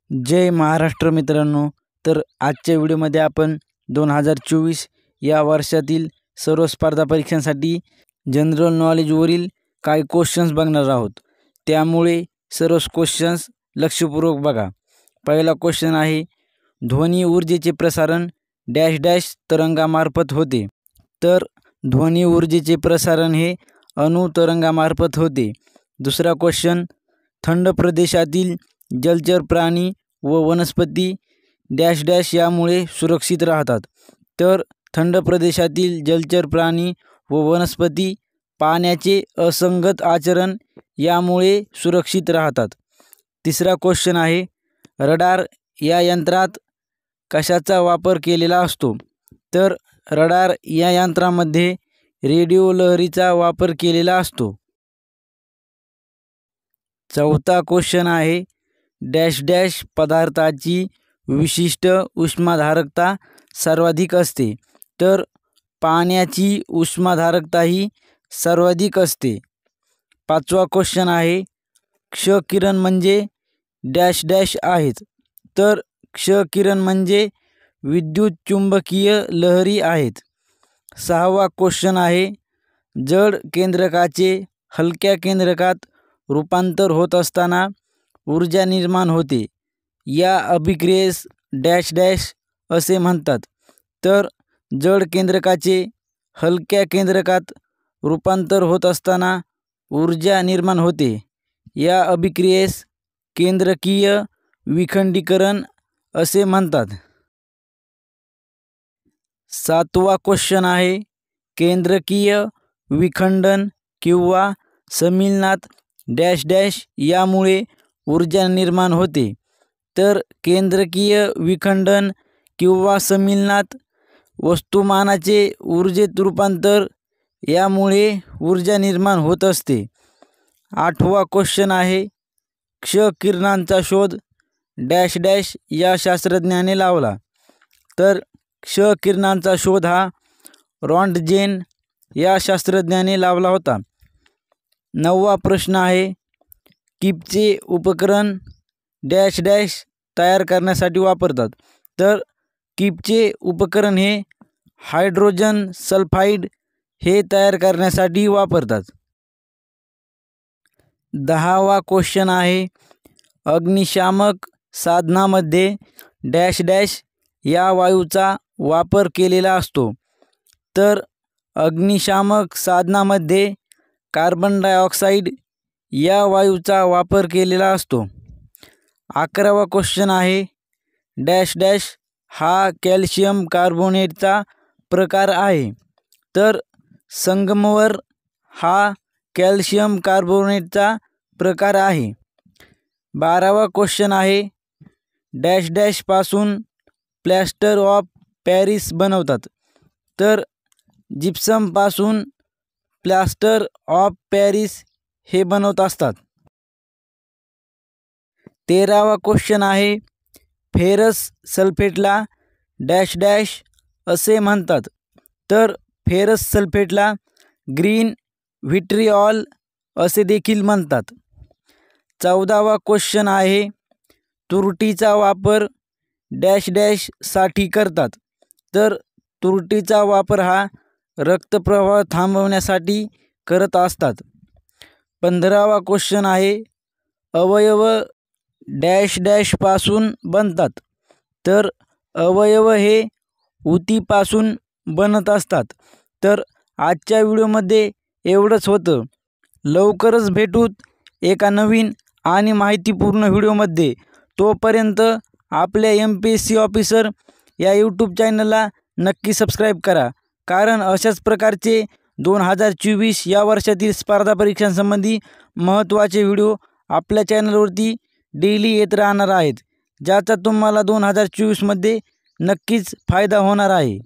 जय महाराष्ट्र मित्रांनो। तर आजच्या व्हिडिओमध्ये आपण 2024 या वर्षातील सर्व स्पर्धा परीक्षांसाठी जनरल नॉलेजवरील काही क्वेश्चन्स बघणार आहोत। त्यामुळे सर्व क्वेश्चन्स लक्षपूर्वक बघा। पहिला क्वेश्चन आहे, ध्वनी ऊर्जेचे प्रसारण डॅश डॅश तरंगामार्फत होते। तर ध्वनी ऊर्जेचे प्रसारण हे अणु तरंगामार्फत होते। दुसरा क्वेश्चन, थंड प्रदेशातील जलचर प्राणी व वनस्पती डॅश डॅश यामुळे सुरक्षित राहतात। तर थंड प्रदेशातील जलचर प्राणी व वनस्पती पाण्याचे असंगत आचरण यामुळे सुरक्षित राहतात। तिसरा क्वेश्चन आहे, रडार या यंत्रात कशाचा वापर केलेला असतो। तर रडार या यंत्रामध्ये रेडिओ लहरीचा वापर केलेला असतो। चौथा क्वेश्चन आहे, डॅश डॅश पदार्थाची विशिष्ट उष्माधारकता सर्वाधिक असते। तर पाण्याची उष्माधारकता ही सर्वाधिक असते। पाचवा क्वेश्चन आहे, क्ष किरण म्हणजे डॅश डॅश आहेत। तर क्ष किरण म्हणजे विद्युत चुंबकीय लहरी आहेत। सहावा क्वेश्चन आहे, जड केंद्रकाचे हलक्या केंद्रकात रूपांतर होत असताना ऊर्जा निर्माण होते। या अभिक्रियेस डॅश डॅश असे म्हणतात। तर जड केंद्रकाचे हलक्या केंद्रकात रूपांतर होत असताना ऊर्जा निर्माण होते। या अभिक्रियेस केंद्रकीय विखंडीकरण असे म्हणतात। सातवा क्वेश्चन आहे, केंद्रकीय विखंडन किंवा सम्मीलनात डॅश डॅश यामुळे ऊर्जा निर्माण होते। तर केंद्रकीय विखंडन किंवा सम्मीलनात वस्तुमानाचे ऊर्जेत रूपांतर यामुळे ऊर्जा निर्माण होत असते। आठवा क्वेश्चन आहे, क्ष किरणांचा शोध डॅश डॅश या शास्त्रज्ञाने लावला। तर क्ष किरणांचा शोध हा रॉन्टगेन या शास्त्रज्ञाने लावला होता। नववा प्रश्न आहे, किपचे उपकरण डॅश डॅश तयार करण्यासाठी वापरतात। तर किपचे उपकरण हे हायड्रोजन सल्फाइड हे तयार करण्यासाठी वापरतात। दहावा क्वेश्चन आहे, अग्निशामक साधनामध्ये डॅश डॅश या वायूचा वापर केलेला असतो। तर अग्निशामक साधनामध्ये कार्बन डायऑक्साईड या वायूचा वापर केलेला असतो। 11वा क्वेश्चन आहे, डॅश डॅश हा कॅल्शियम कार्बोनेटचा प्रकार आहे। तर संगमरवर हा कॅल्शियम कार्बोनेटचा प्रकार आहे। 12वा क्वेश्चन आहे, डॅश डॅश पासून प्लॅस्टर ऑफ पॅरिस बनवतात। तर जिप्सम पासून प्लॅस्टर ऑफ पॅरिस हे बनवत असतात। 13वा क्वेश्चन आहे, फेरस सल्फेटला डॅश डॅश असे म्हणतात। तर फेरस सल्फेटला ग्रीन व्हिट्रिऑल असे देखील म्हणतात। 14वा क्वेश्चन आहे, तुरटीचा वापर डॅश डॅश साठी करतात। तर तुरटीचा वापर हा रक्तप्रवाह थांबवण्यासाठी करत असतात। 15वा क्वेश्चन आहे, अवयव डॅश डॅश पासून बनतात। तर अवयव हे ऊतीपासून बनत असतात। तर आजच्या व्हिडिओमध्ये एवढंच होतं। लवकरच भेटूत एका नवीन आणि माहितीपूर्ण व्हिडिओमध्ये। तोपर्यंत आपल्या MPSC ऑफिसर या यूट्यूब चॅनलला नक्की सबस्क्राईब करा, कारण अशाच प्रकारचे 2024 या वर्षातील स्पर्धा परीक्षांसंबंधी महत्त्वाचे व्हिडिओ आपल्या चॅनलवरती डेली येत राहणार आहेत, ज्याचा तुम्हाला 2024 मध्ये नक्कीच फायदा होणार आहे।